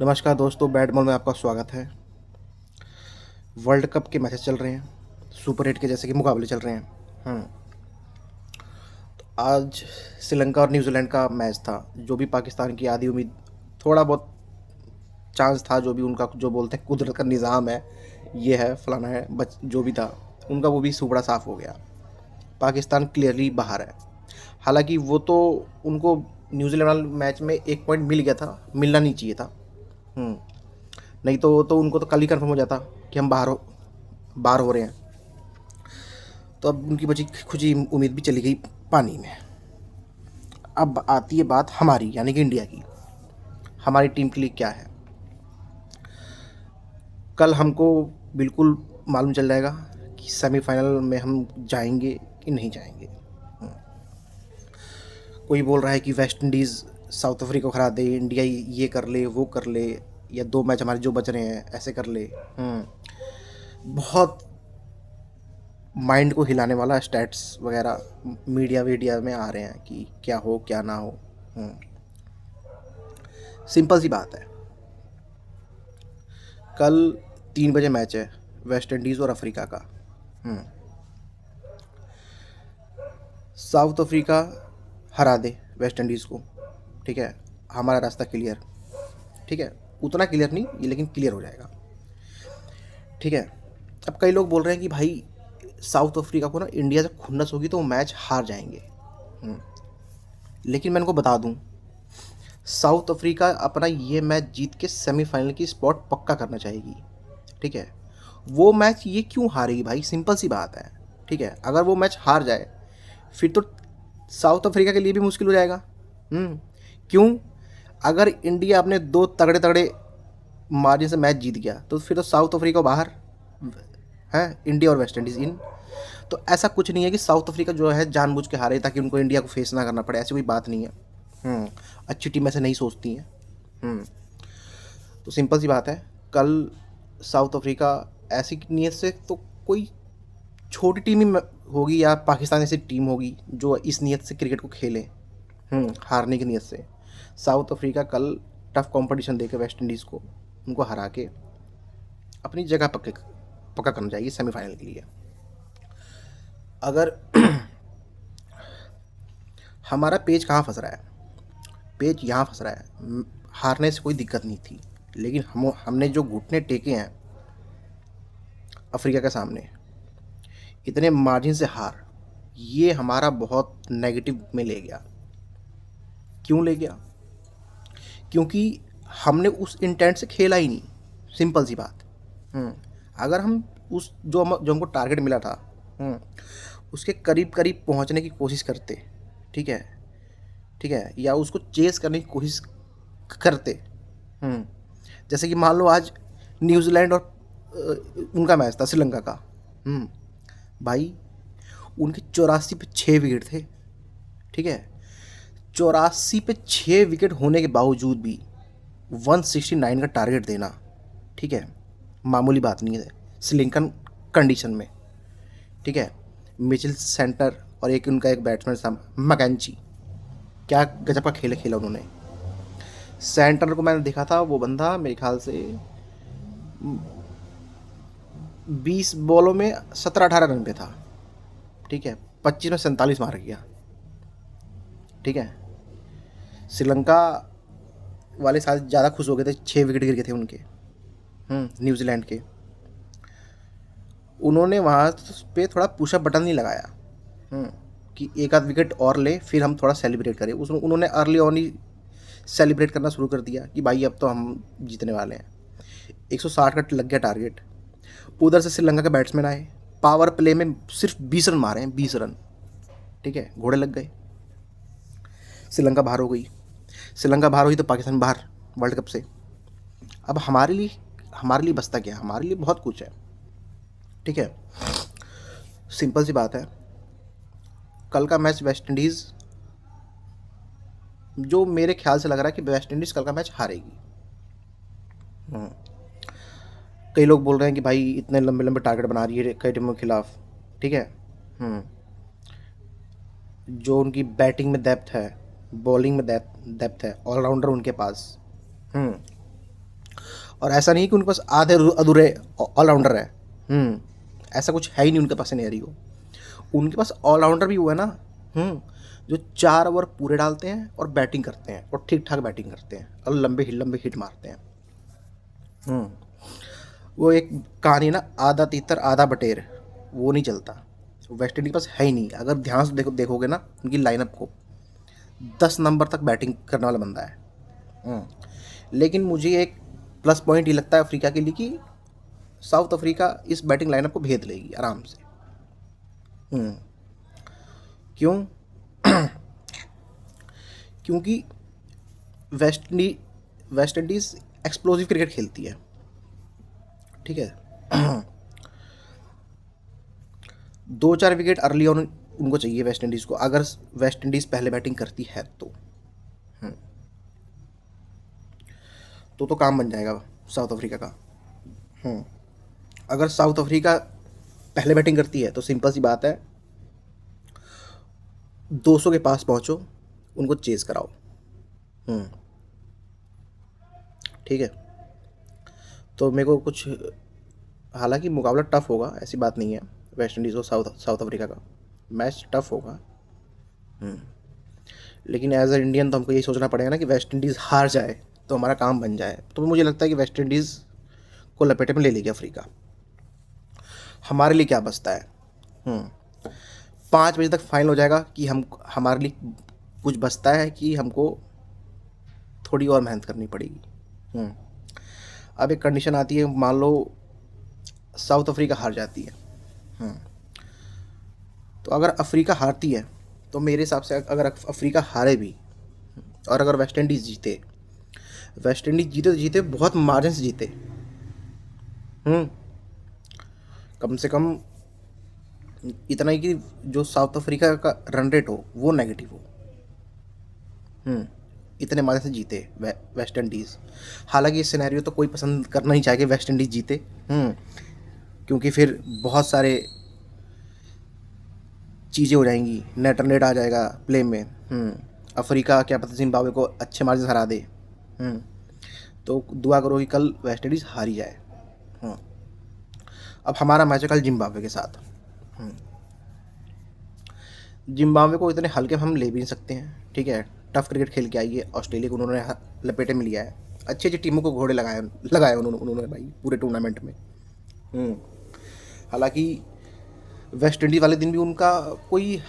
नमस्कार दोस्तों, bat ball में आपका स्वागत है। वर्ल्ड कप के मैचेस चल रहे हैं, सुपर 8 के जैसे कि मुकाबले चल रहे हैं। आज श्रीलंका और न्यूजीलैंड का मैच था। जो भी पाकिस्तान की आधी उम्मीद, थोड़ा बहुत चांस था, जो भी उनका जो बोलते हैं कुदरत का निज़ाम है, ये है फलाना है, बच जो भी था उनका वो भी सुपड़ा साफ हो गया। पाकिस्तान क्लियरली बाहर है। हालांकि वो तो उनको न्यूजीलैंड वाले मैच में एक पॉइंट मिल गया था, मिलना नहीं चाहिए था। हम्म, नहीं तो उनको तो कल ही कंफर्म हो जाता कि हम बाहर हो रहे हैं। तो अब उनकी बची खुची उम्मीद भी चली गई पानी में। अब आती है बात हमारी, यानी कि इंडिया की। हमारी टीम के लिए क्या है, कल हमको बिल्कुल मालूम चल जाएगा कि सेमीफाइनल में हम जाएंगे कि नहीं जाएंगे। कोई बोल रहा है कि वेस्ट इंडीज़ साउथ अफ्रीका को हरा दे, इंडिया ये कर ले वो कर ले, या 2 मैच हमारे जो बच रहे हैं ऐसे कर ले। बहुत माइंड को हिलाने वाला स्टैट्स वगैरह मीडिया वीडिया में आ रहे हैं कि क्या हो क्या ना हो। सिंपल सी बात है, कल 3 बजे मैच है वेस्ट इंडीज़ और अफ्रीका का। साउथ अफ्रीका हरा दे वेस्ट इंडीज़ को, ठीक है, हमारा रास्ता क्लियर। ठीक है, उतना क्लियर नहीं ये, लेकिन क्लियर हो जाएगा। ठीक है। अब कई लोग बोल रहे हैं कि भाई साउथ अफ्रीका को ना इंडिया से खुन्नस होगी तो वो मैच हार जाएंगे। लेकिन मैं इनको बता दूं, साउथ अफ्रीका अपना ये मैच जीत के सेमीफाइनल की स्पॉट पक्का करना चाहेगी। ठीक है, वो मैच ये क्यों हारेगी भाई, सिंपल सी बात है। ठीक है, अगर वो मैच हार जाए फिर तो साउथ अफ्रीका के लिए भी मुश्किल हो जाएगा। क्यों? अगर इंडिया अपने 2 तगड़े तगड़े मार्जिन से मैच जीत गया तो फिर तो साउथ अफ्रीका बाहर है, इंडिया और वेस्ट इंडीज़ इन। तो ऐसा कुछ नहीं है कि साउथ अफ्रीका जो है जानबूझ के हारे ताकि उनको इंडिया को फेस ना करना पड़े, ऐसी कोई बात नहीं है। अच्छी टीम ऐसे नहीं सोचती हैं। तो सिंपल सी बात है, कल साउथ अफ्रीका ऐसी नीयत से तो कोई छोटी टीम ही होगी या पाकिस्तान ऐसी टीम होगी जो इस नीयत से क्रिकेट को खेले, हारने की नीयत से। साउथ अफ्रीका कल टफ कंपटीशन देकर वेस्ट इंडीज़ को उनको हरा के अपनी जगह पक्का करना चाहिए सेमीफाइनल के लिए। अगर हमारा पेज कहाँ फंस रहा है, पेज यहाँ फंस रहा है। हारने से कोई दिक्कत नहीं थी, लेकिन हमने जो घुटने टेके हैं अफ्रीका के सामने, इतने मार्जिन से हार, ये हमारा बहुत नेगेटिव में ले गया। क्यों ले गया? क्योंकि हमने उस इंटेंट से खेला ही नहीं, सिंपल सी बात। अगर हम उस जो हमको टारगेट मिला था, उसके करीब करीब पहुंचने की कोशिश करते, ठीक है, ठीक है, या उसको चेस करने की कोशिश करते। जैसे कि मान लो आज न्यूजीलैंड और उनका मैच था श्रीलंका का। भाई उनके 84 पे 6 विकेट थे। ठीक है, 84 पे 6 विकेट होने के बावजूद भी 169 का टारगेट देना, ठीक है, मामूली बात नहीं है श्रीलंकन कंडीशन में। ठीक है, मिचेल सेंटर और एक उनका एक बैट्समैन था मैकेंजी, क्या गजब का खेल खेला उन्होंने। सेंटर को मैंने देखा था, वो बंदा मेरे ख्याल से 20 बॉलों में 17-18 रन पे था। ठीक है, 25 में 47 मार गया। ठीक है, श्रीलंका वाले साथ ज़्यादा खुश हो गए थे, 6 विकेट गिर गए थे उनके, न्यूजीलैंड के। उन्होंने वहाँ पे थोड़ा पुशअप बटन नहीं लगाया कि एक आध विकेट और ले फिर हम थोड़ा सेलिब्रेट करें। उन्होंने अर्ली ऑन ही सेलिब्रेट करना शुरू कर दिया कि भाई अब तो हम जीतने वाले हैं। 160 का लग गया टारगेट। उधर से श्रीलंका के बैट्समैन आए, पावर प्ले में सिर्फ 20 रन मारे हैं, 20 रन। ठीक है, घोड़े लग गए, श्रीलंका बाहर हो गई। श्रीलंका बाहर हुई तो पाकिस्तान बाहर वर्ल्ड कप से। अब हमारे लिए बचता क्या? हमारे लिए बहुत कुछ है। ठीक है, सिंपल सी बात है, कल का मैच वेस्ट इंडीज़, जो मेरे ख्याल से लग रहा है कि वेस्ट इंडीज़ कल का मैच हारेगी। कई लोग बोल रहे हैं कि भाई इतने लंबे लंबे टारगेट बना रही है कई टीमों के खिलाफ। ठीक है, जो उनकी बैटिंग में डेप्थ है, बॉलिंग में डेप्थ है, ऑलराउंडर उनके पास। और ऐसा नहीं कि उनके पास आधे अधूरे ऑलराउंडर है। ऐसा कुछ है ही नहीं उनके पास सिनेरियो। उनके पास ऑलराउंडर भी हुआ है ना, जो 4 ओवर पूरे डालते हैं और बैटिंग करते हैं और ठीक ठाक बैटिंग करते हैं और लंबे लंबे हिट मारते हैं। वो एक कहानी ना, आधा तीतर आधा बटेर, वो नहीं चलता। वेस्ट इंडीज के पास है ही नहीं। अगर ध्यान से देखोगे ना उनकी लाइनअप को, 10 नंबर तक बैटिंग करने वाला बंदा है। लेकिन मुझे एक प्लस पॉइंट ये लगता है अफ्रीका के लिए कि साउथ अफ्रीका इस बैटिंग लाइनअप को भेद लेगी आराम से। क्यों? क्योंकि वेस्ट इंडीज़ एक्सप्लोसिव क्रिकेट खेलती है, ठीक है। 2-4 विकेट अर्ली ऑन उनको चाहिए वेस्ट इंडीज़ को, अगर वेस्ट इंडीज़ पहले बैटिंग करती है तो काम बन जाएगा साउथ अफ्रीका का। अगर साउथ अफ्रीका पहले बैटिंग करती है तो सिंपल सी बात है, 200 के पास पहुंचो, उनको चेज़ कराओ। ठीक है। तो मेरे को कुछ, हालांकि मुकाबला टफ होगा, ऐसी बात नहीं है। वेस्ट इंडीज़ और साउथ अफ्रीका का मैच टफ होगा, लेकिन एज अ इंडियन तो हमको यही सोचना पड़ेगा ना कि वेस्ट इंडीज़ हार जाए तो हमारा काम बन जाए। तो मुझे लगता है कि वेस्ट इंडीज़ को लपेटे में ले लेगी अफ्रीका। हमारे लिए क्या बचता है? 5 बजे तक फाइनल हो जाएगा कि हमारे लिए कुछ बचता है कि हमको थोड़ी और मेहनत करनी पड़ेगी। अब एक कंडीशन आती है, मान लो साउथ अफ्रीका हार जाती है, तो अगर अफ्रीका हारती है तो मेरे हिसाब से अगर अफ्रीका हारे भी और अगर वेस्ट इंडीज़ जीते तो जीते बहुत मार्जिन से जीते। कम से कम इतना ही कि जो साउथ अफ्रीका का रन रेट हो वो नेगेटिव हो। इतने मार्जिन से जीते वेस्ट इंडीज़। हालांकि इस सिनेरियो तो कोई पसंद करना नहीं चाहेगा वेस्ट इंडीज़ जीते, क्योंकि फिर बहुत सारे चीज़ें हो जाएंगी, नेट आ जाएगा प्ले में। अफ्रीका क्या पता जिम्बाब्वे को अच्छे मार्जिन से हरा दे। तो दुआ करो कि कल वेस्ट इंडीज़ हारी जाए। अब हमारा मैच है कल जिम्बाब्वे के साथ। जिम्बाब्वे को इतने हल्के हम ले भी नहीं सकते हैं, ठीक है। टफ क्रिकेट खेल के आई है, ऑस्ट्रेलिया को उन्होंने लपेटे में लिया है। अच्छी अच्छी टीमों को घोड़े लगाए उन्होंने भाई पूरे टूर्नामेंट में। हालांकि वेस्ट इंडीज़ वाले दिन भी उनका कोई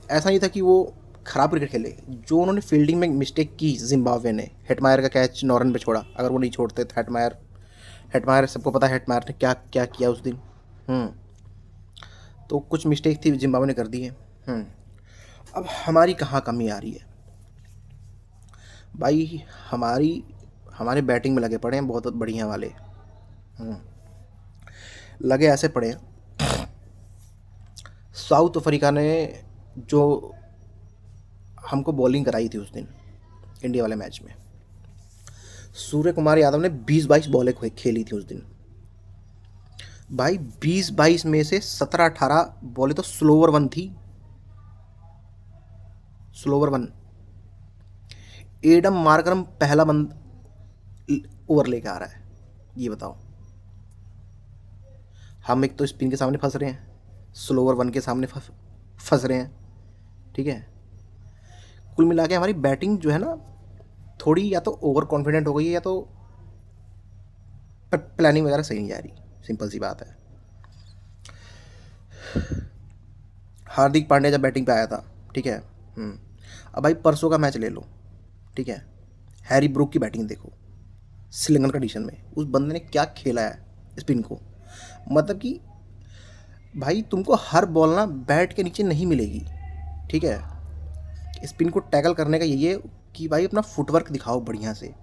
ऐसा नहीं था कि वो ख़राब क्रिकेट खेले। जो उन्होंने फील्डिंग में मिस्टेक की जिम्बाब्वे ने, हेटमायर का कैच 9 रन पे छोड़ा, अगर वो नहीं छोड़ते तो हेटमायर सबको पता है हेटमायर ने क्या क्या किया उस दिन। तो कुछ मिस्टेक थी जिम्बाब्वे ने कर दी है। अब हमारी कहाँ कमी आ रही है भाई? हमारे बैटिंग में लगे पड़े हैं बहुत बढ़िया वाले। लगे ऐसे पड़े हैं, साउथ अफ्रीका ने जो हमको बॉलिंग कराई थी उस दिन इंडिया वाले मैच में, सूर्य कुमार यादव ने 20-22 बॉलें खेली थी उस दिन भाई। 20-22 में से 17-18 बॉलें तो स्लोवर वन थी। Slower one. एडम मार्करम पहला बंद ओवर लेके आ रहा है, ये बताओ। हम एक तो स्पिन के सामने फंस रहे हैं, स्लोवर वन के सामने फंस रहे हैं, ठीक है। कुल मिला के हमारी बैटिंग जो है ना, थोड़ी या तो ओवर कॉन्फिडेंट हो गई है या तो प्लानिंग वगैरह सही नहीं जा रही। सिंपल सी बात है। हार्दिक पांड्या जब बैटिंग पे आया था, ठीक है, अब भाई परसों का मैच ले लो, ठीक है, हैरी ब्रूक की बैटिंग देखो श्रीलंकन कंडीशन में, उस बंदे ने क्या खेला है स्पिन को। मतलब कि भाई तुमको हर बॉल ना बैट के नीचे नहीं मिलेगी, ठीक है। स्पिन को टैकल करने का यही है कि भाई अपना फुटवर्क दिखाओ बढ़िया से।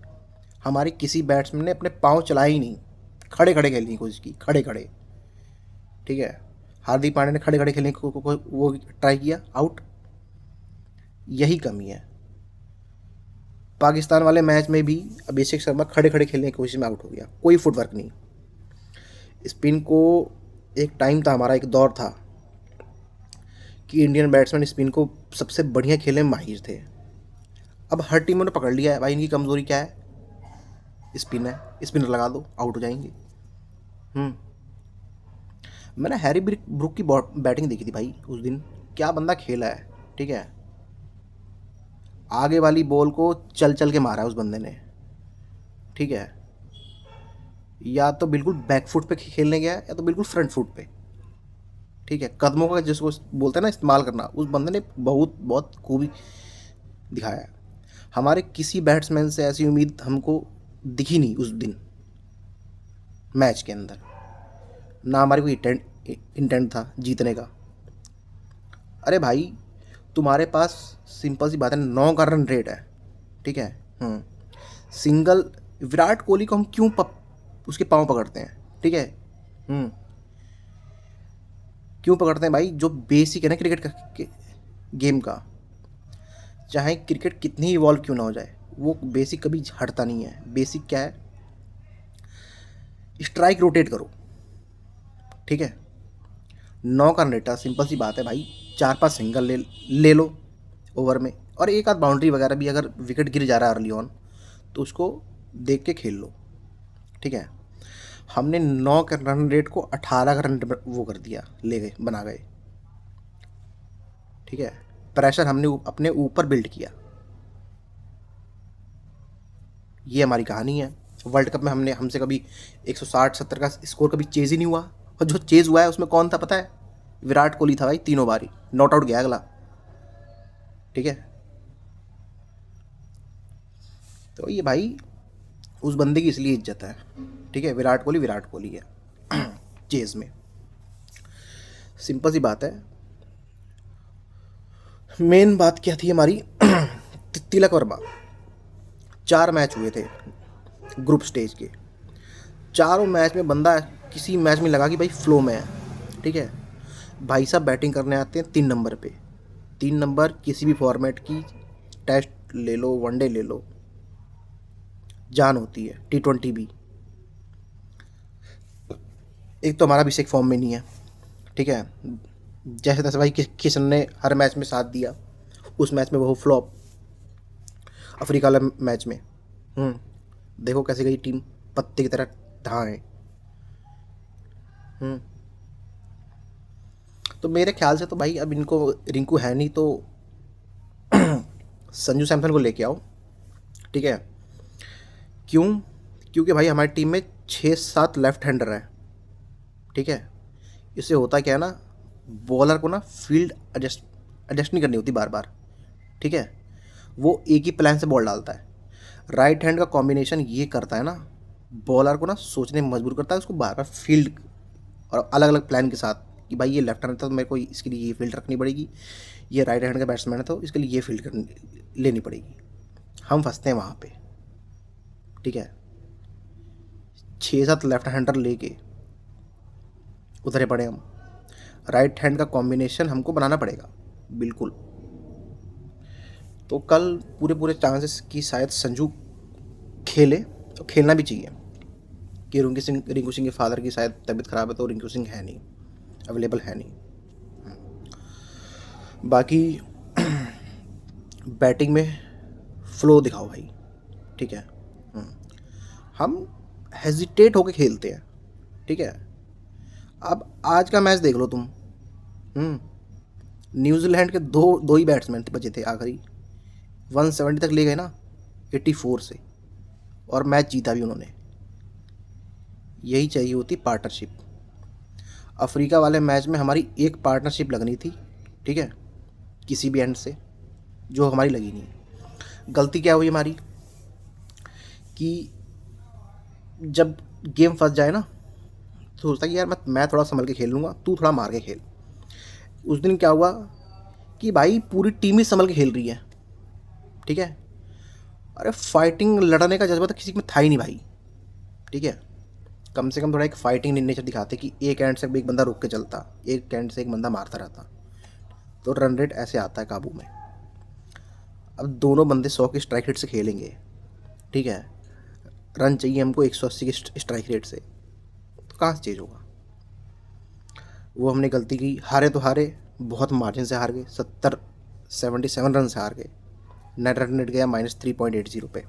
हमारे किसी बैट्समैन ने अपने पाँव चलाए ही नहीं, खड़े खड़े खेलने की कोशिश की, खड़े खड़े, ठीक है। हार्दिक पांड्या ने खड़े खड़े खेलने को वो ट्राई किया, आउट। यही कमी है। पाकिस्तान वाले मैच में भी अभिषेक शर्मा खड़े खड़े खेलने की कोशिश में आउट हो गया, कोई फुटवर्क नहीं। स्पिन को एक टाइम था, हमारा एक दौर था कि इंडियन बैट्समैन स्पिन को सबसे बढ़िया खेलने में माहिर थे। अब हर टीमों ने पकड़ लिया है भाई इनकी कमज़ोरी क्या है। स्पिन है, स्पिनर लगा दो, आउट हो जाएंगे। हम्म मैंने हैरी ब्रूक की बैटिंग देखी थी भाई उस दिन, क्या बंदा खेला है। ठीक है, आगे वाली बॉल को चल चल के मारा है उस बंदे ने। ठीक है, या तो बिल्कुल बैक फुट पे खेलने गया है या तो बिल्कुल फ्रंट फुट पे। ठीक है, कदमों का जिसको बोलते हैं ना इस्तेमाल करना, उस बंदे ने बहुत बहुत खूबी दिखाया है। हमारे किसी बैट्समैन से ऐसी उम्मीद हमको दिखी नहीं उस दिन मैच के अंदर, ना हमारी कोई इंटेंट था जीतने का। अरे भाई, तुम्हारे पास सिंपल सी बात है, 9 का रन रेट है। ठीक है। हम्म सिंगल विराट कोहली को हम क्यों उसके पाँव पकड़ते हैं। ठीक है। हम्म क्यों पकड़ते हैं भाई, जो बेसिक है ना क्रिकेट का गेम का, चाहे क्रिकेट कितनी ही इवॉल्व क्यों ना हो जाए, वो बेसिक कभी हटता नहीं है। बेसिक क्या है, स्ट्राइक रोटेट करो। ठीक है, 9 का रेटा, सिंपल सी बात है भाई, 4-5 सिंगल ले लो ओवर में, और एक आध बाउंड्री वगैरह भी, अगर विकेट गिर जा रहा है अर्ली ऑन तो उसको देख के खेल लो। ठीक है, हमने 9 के रन रेट को 18 का रन वो कर दिया, ले गए, बना गए। ठीक है, प्रेशर हमने अपने ऊपर बिल्ड किया। ये हमारी कहानी है। वर्ल्ड कप में हमने हमसे कभी 160-70 का स्कोर कभी चेज ही नहीं हुआ, और जो चेज हुआ है उसमें कौन था पता है, विराट कोहली था भाई। तीनों बारी नॉट आउट गया अगला। ठीक है, तो ये भाई उस बंदे की इसलिए इज्जत है। ठीक है, विराट कोहली है चेज में। सिंपल सी बात है। मेन बात क्या थी हमारी तिलक वर्मा, 4 मैच हुए थे ग्रुप स्टेज के, चारों मैच में बंदा किसी मैच में लगा कि भाई फ्लो में है। ठीक है, भाई साहब बैटिंग करने आते हैं 3 नंबर पे। 3 नंबर किसी भी फॉर्मेट की, टेस्ट ले लो, वनडे ले लो, जान होती है। T20 भी। एक तो हमारा अभिषेक फॉर्म में नहीं है। ठीक है, जैसे तैसे भाई किशन ने हर मैच में साथ दिया, उस मैच में वो फ्लॉप, अफ्रीका वाला मैच में। देखो कैसे गई टीम, पत्ते की तरह ढाए। हम्म तो मेरे ख्याल से तो भाई अब इनको, रिंकू है नहीं तो संजू सैमसन को लेके आओ। ठीक है, क्यों, क्योंकि भाई हमारी टीम में 6-7 लेफ्ट हैंडर हैं। ठीक है, इससे होता क्या है ना, बॉलर को ना फील्ड एडजस्ट नहीं करनी होती बार बार। ठीक है, वो एक ही प्लान से बॉल डालता है। राइट हैंड का कॉम्बिनेशन ये करता है ना, बॉलर को ना सोचने में मजबूर करता है, उसको बार बार फील्ड और अलग अलग प्लान के साथ, कि भाई ये लेफ्ट हैंड था तो मेरे को इसके लिए ये फील्ड रखनी पड़ेगी, ये राइट हैंड का बैट्समैन है तो इसके लिए ये फील्ड लेनी पड़ेगी। हम फंसते हैं वहाँ पे। ठीक है, 6-7 लेफ्ट हैंडर लेके उधरे पड़े हम, राइट हैंड का कॉम्बिनेशन हमको बनाना पड़ेगा बिल्कुल। तो कल पूरे पूरे चांसेस कि शायद संजू खेले, तो खेलना भी चाहिए, कि रिंकू सिंह के फादर की शायद तबीयत ख़राब है, तो रिंकू सिंह है नहीं, अवेलेबल है नहीं। बाकी बैटिंग में फ्लो दिखाओ भाई। ठीक है, हम हेजिटेट होके खेलते हैं। ठीक है, अब आज का मैच देख लो तुम। न्यूजीलैंड के दो दो ही बैट्समैन बचे थे आखिरी, 170 तक ले गए ना 84 से, और मैच जीता भी उन्होंने। यही चाहिए होती पार्टनरशिप। अफ्रीका वाले मैच में हमारी एक पार्टनरशिप लगनी थी। ठीक है, किसी भी एंड से, जो हमारी लगी नहीं। गलती क्या हुई हमारी, कि जब गेम फंस जाए ना, तो सोचता कि यार मैं थोड़ा संभल के खेल लूँगा, तू थोड़ा मार के खेल। उस दिन क्या हुआ कि भाई पूरी टीम ही संभल के खेल रही है। ठीक है, अरे फाइटिंग लड़ने का जज्बा तो किसी में था ही नहीं भाई। ठीक है, कम से कम थोड़ा एक फाइटिंग नेचर दिखाते कि एक एंड से एक बंदा रुक के चलता, एक एंड से एक बंदा मारता रहता, तो रन रेट ऐसे आता है काबू में। अब दोनों बंदे 100 की स्ट्राइक रेट से खेलेंगे। ठीक है, रन चाहिए हमको 180 की स्ट्राइक रेट से, तो कहाँ से चेंज होगा। वो हमने गलती की, हारे तो हारे, बहुत मार्जिन से हार गए, 77 रन से हार गए। नेट रन रेट गया -3.80 पे,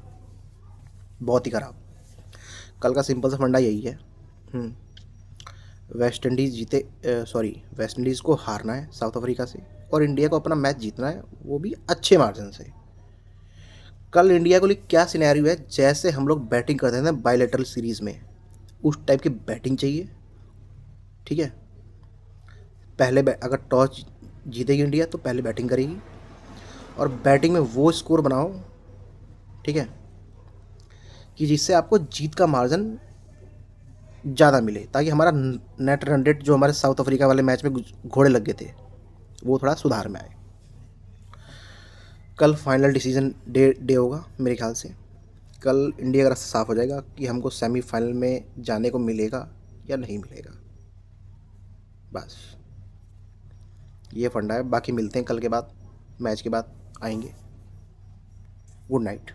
बहुत ही ख़राब। कल का सिंपल सा फंडा यही है। वेस्ट इंडीज़ वेस्ट इंडीज़ को हारना है साउथ अफ्रीका से, और इंडिया को अपना मैच जीतना है, वो भी अच्छे मार्जिन से। कल इंडिया को लिए क्या सिनेरियो है, जैसे हम लोग बैटिंग करते थे बायलैटरल सीरीज़ में, उस टाइप की बैटिंग चाहिए। ठीक है, अगर टॉस जीतेगी इंडिया तो पहले बैटिंग करेगी, और बैटिंग में वो स्कोर बनाओ, ठीक है, कि जिससे आपको जीत का मार्जिन ज़्यादा मिले, ताकि हमारा नेट रन रेट जो हमारे साउथ अफ्रीका वाले मैच में घोड़े लग गए थे, वो थोड़ा सुधार में आए। कल फाइनल डिसीजन डे होगा मेरे ख्याल से। कल इंडिया का रास्ता साफ हो जाएगा कि हमको सेमीफाइनल में जाने को मिलेगा या नहीं मिलेगा। बस ये फंडा है। बाकी मिलते हैं कल के बाद, मैच के बाद आएंगे। Good night.